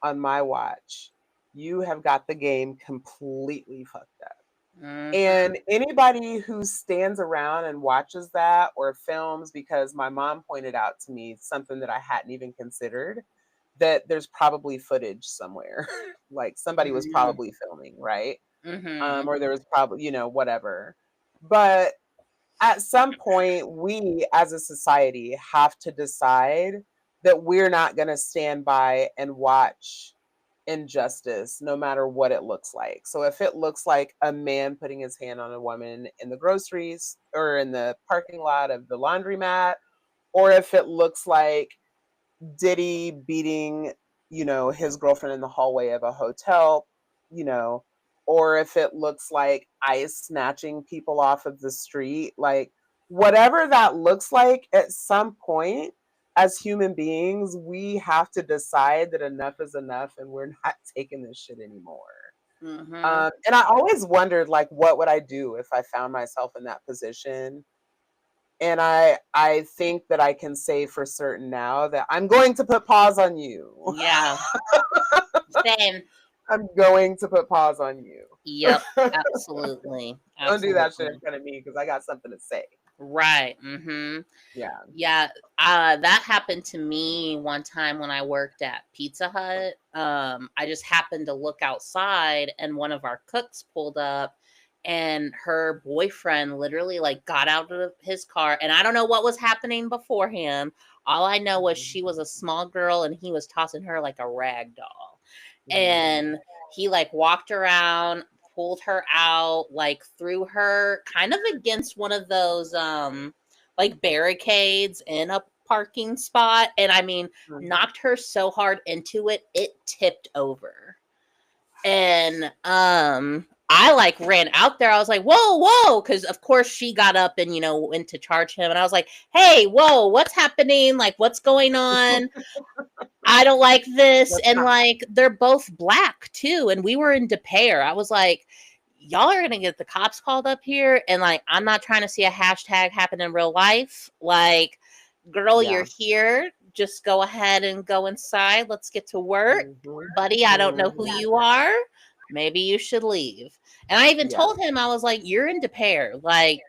on my watch, you have got the game completely fucked up. Mhm. And anybody who stands around and watches that or films, because my mom pointed out to me something that I hadn't even considered, that there's probably footage somewhere. Like somebody was Mhm. probably filming, right? Mhm. Or there was probably, whatever. But at some point, we as a society have to decide that we're not going to stand by and watch injustice, no matter what it looks like. So if it looks like a man putting his hand on a woman in the groceries or in the parking lot of the laundromat, or if it looks like Diddy beating, his girlfriend in the hallway of a hotel, you know, or if it looks like ICE snatching people off of the street, like whatever that looks like, at some point, as human beings, we have to decide that enough is enough and we're not taking this shit anymore. Mhm. And I always wondered, like, what would I do if I found myself in that position? And I think that I can say for certain now that I'm going to put pause on you. Yeah. Same. I'm going to put pause on you. Yep. Absolutely. Don't do that shit in Absolutely. front of me because I got something to say. Right. Mhm. Yeah. Yeah, that happened to me one time when I worked at Pizza Hut. I just happened to look outside and one of our cooks pulled up and her boyfriend literally like got out of his car and I don't know what was happening beforehand. All I know was Mhm. she was a small girl and he was tossing her like a rag doll. Mhm. And he like walked around, pulled her out, like threw her kind of against one of those like barricades in a parking spot, and I mean Mhm. knocked her so hard into it it tipped over. And I like ran out there. I was like, whoa, whoa, because of course she got up and went to charge him. And I was like, hey, whoa, what's happening? Like, what's going on? I don't like this. That's And not. like, they're both black too. And we were in De Pere. I was like, y'all are gonna get the cops called up here. And like, I'm not trying to see a hashtag happen in real life. Like, girl, you're Yeah. here. Just go ahead and go inside. Let's get to work. Mhm. Buddy, I don't know who Mhm. you are. Maybe you should leave. And I even Yeah. told him, I was like, you're in De Pere. Like,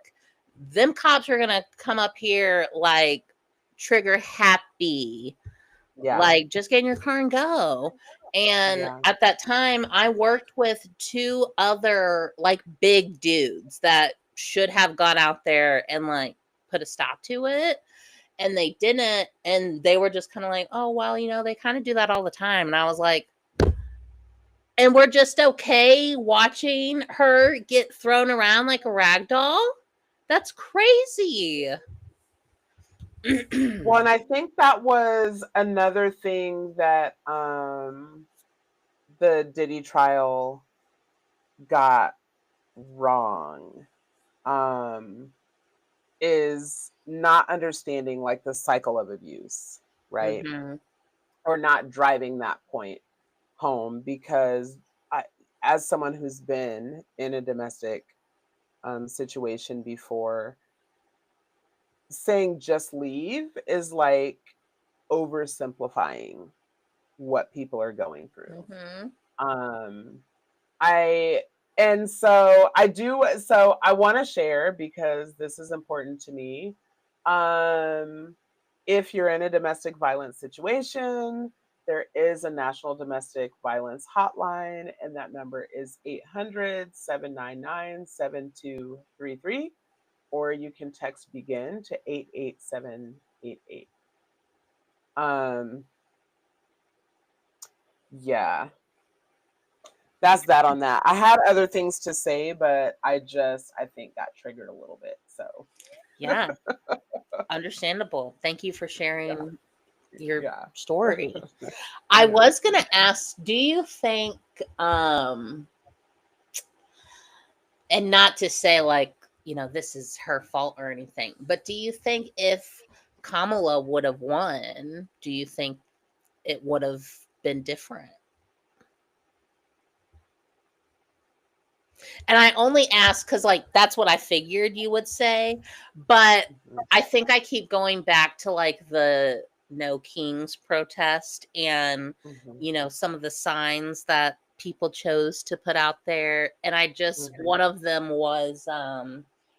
them cops are gonna come up here like trigger happy, Yeah. like just get in your car and go. And Yeah. at that time I worked with two other like big dudes that should have gone out there and like put a stop to it, and they didn't. And they were just kind of like, oh well, they kind of do that all the time. And I was like, and we're just okay watching her get thrown around like a rag doll? That's crazy. Well, and I think that was another thing that the Diddy trial got wrong. Um is not understanding like the cycle of abuse, right? Hmm. Or not driving that point home because I, as someone who's been in a domestic situation before, saying just leave is like oversimplifying what people are going through. Hmm. Um, I and so I do so I want to share because this is important to me. Um if you're in a domestic violence situation, there is a national domestic violence hotline and that number is 800-799-7233, or you can text begin to 88788. Um yeah, that's that on that. I had other things to say, but I think got triggered a little bit. So Yeah. Understandable. Thank you for yeah, sharing your yeah, story. I yeah. was going to ask, do you think and not to say like, this is her fault or anything, but do you think if Kamala would have won, do you think it would have been different? And I only ask cuz like that's what I figured you would say, but Mhm, I think I keep going back to like the No Kings protest and mhm, some of the signs that people chose to put out there. And I just, Mhm. one of them was,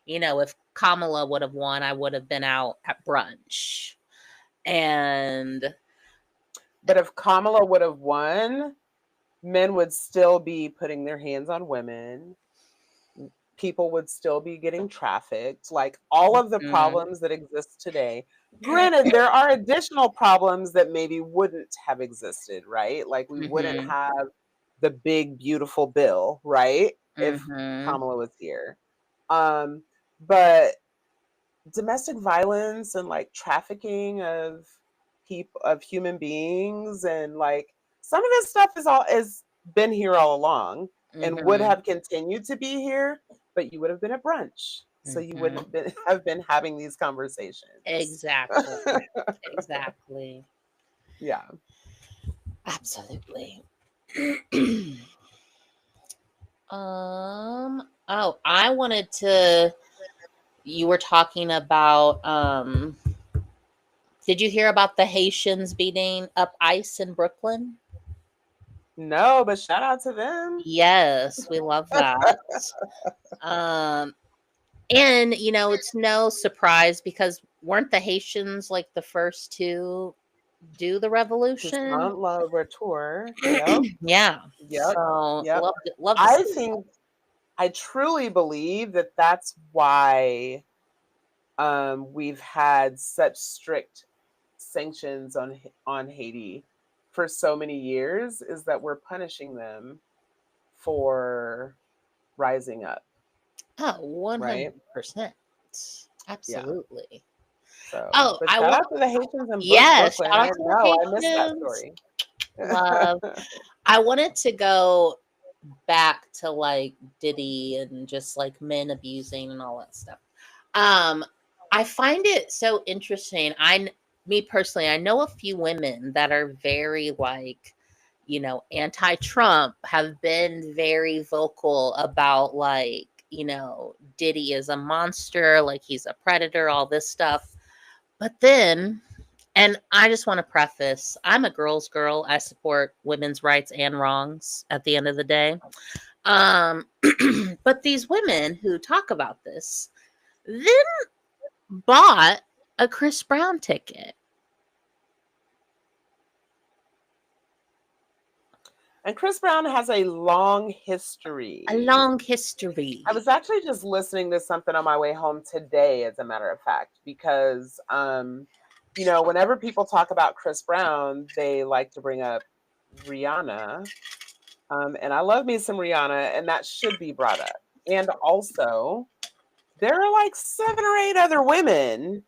if Kamala would have won, I would have been out at brunch. And But if Kamala would have won, men would still be putting their hands on women. People would still be getting trafficked. Like all of the mm, problems that exist today. Granted, there are additional problems that maybe wouldn't have existed, right? Like we wouldn't mhm, have the big, beautiful bill, right? If mhm, Kamala was here. Um, but domestic violence and like trafficking of people of human beings and like some of this stuff is been here all along and would mhm, have continued to be here, but you would have been at brunch, so you wouldn't mhm. have been having these conversations. Exactly. Exactly. Yeah. Absolutely. I wanted to, you were talking about, did you hear about the Haitians beating up ICE in Brooklyn? No, but shout out to them. Yes, we love that. Um, and it's no surprise because weren't the Haitians like the first to do the revolution? Toussaint Louverture. Yep. Yeah. Yep. So Yep. love to I see think I truly believe that that's why we've had such strict sanctions on Haiti for so many years, is that we're punishing them for rising up, that. Oh, right? 100%. Yeah. Absolutely. So, Oh, but I shout want, out to the Haitians in yes, Brooklyn. shout I out to the know I missed that Haitians. story. Love. I wanted to go back to like Diddy and just like men abusing and all that stuff. Um, I find it so interesting. Me personally, I know a few women that are very like, anti-Trump, have been very vocal about like, Diddy is a monster, like he's a predator, all this stuff. But then, and I just want to preface, I'm a girl's girl. I support women's rights and wrongs at the end of the day. Um, but these women who talk about this then bought a Chris Brown ticket. And Chris Brown has a long A history. long I history. was actually just listening to something on my way home today, as a matter of fact, because whenever people talk about Chris Brown, they like to bring up Rihanna. And I love me some Rihanna, and that should be brought up. And also, there are like 7 or 8 other women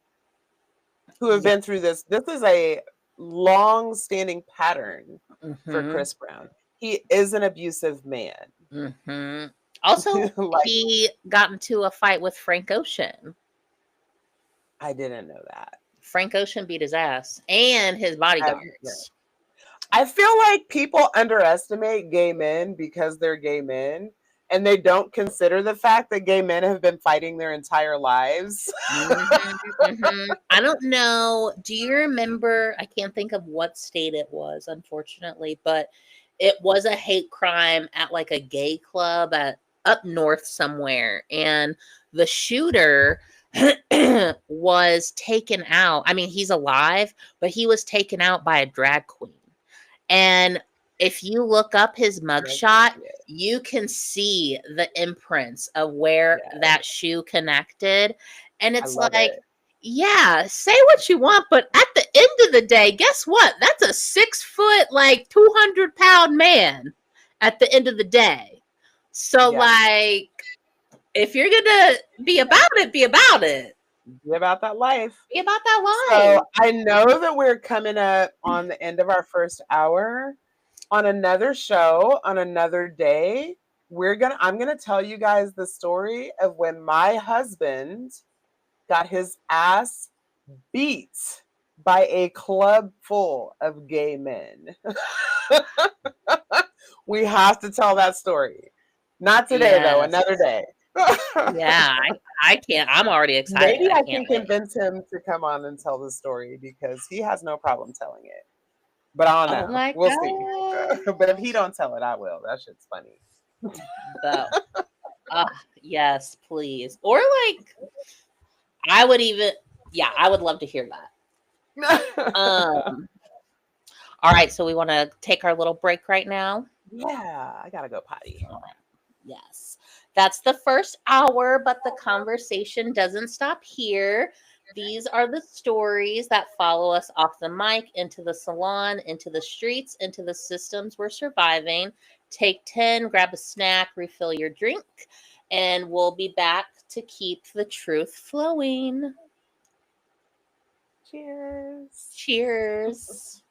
who have Yeah. been through this. This is a long-standing pattern for Mm-hmm. Chris Brown. He is an abusive man. Mm-hmm. Also, Like, he got into a fight with Frank Ocean. I didn't know that. Frank Ocean beat his ass and his Yeah. bodyguards. I feel like people underestimate gay men because they're gay men, and they don't consider the fact that gay men have been fighting their entire lives. I don't know. Do you remember? I can't think of what state it was, unfortunately, but it was a hate crime at like a gay club at up north somewhere, and the shooter was taken out. I mean, he's alive, but he was taken out by a drag queen. And if you look up his mugshot, Yes. you can see the imprints of where that shoe connected. And I it's love like, it. yeah, say what you want, but at the end of the day, guess what? That's a 6 foot, like 200-pound man at the end of the day. So, Yeah. like, if you're gonna be about it, be about it. Be about that life. Be about that life. So I know that we're coming up on the end of our first hour. On another show, on another day, I'm gonna tell you guys the story of when my husband got his ass beat by a club full of gay men. We have to tell that story. Not today, though, Yes. another day. Yeah, I can't. I'm already excited. Maybe I I can't can wait. convince him to come on and tell the story because he has no problem telling it. But I don't Oh know. my We'll see. god. But if he don't tell it, I will. That shit's funny. Though. Yes, please. Or like I would even I would love to hear that. All right, so we want to take our little break right now. Yeah, I gotta go potty. All right. Yes. That's the first hour, but the conversation doesn't stop here. These are the stories that follow us off the mic, into the salon, into the streets, into the systems we're surviving. Take 10, grab a snack, refill your drink, and we'll be back to keep the truth flowing. Cheers. Cheers.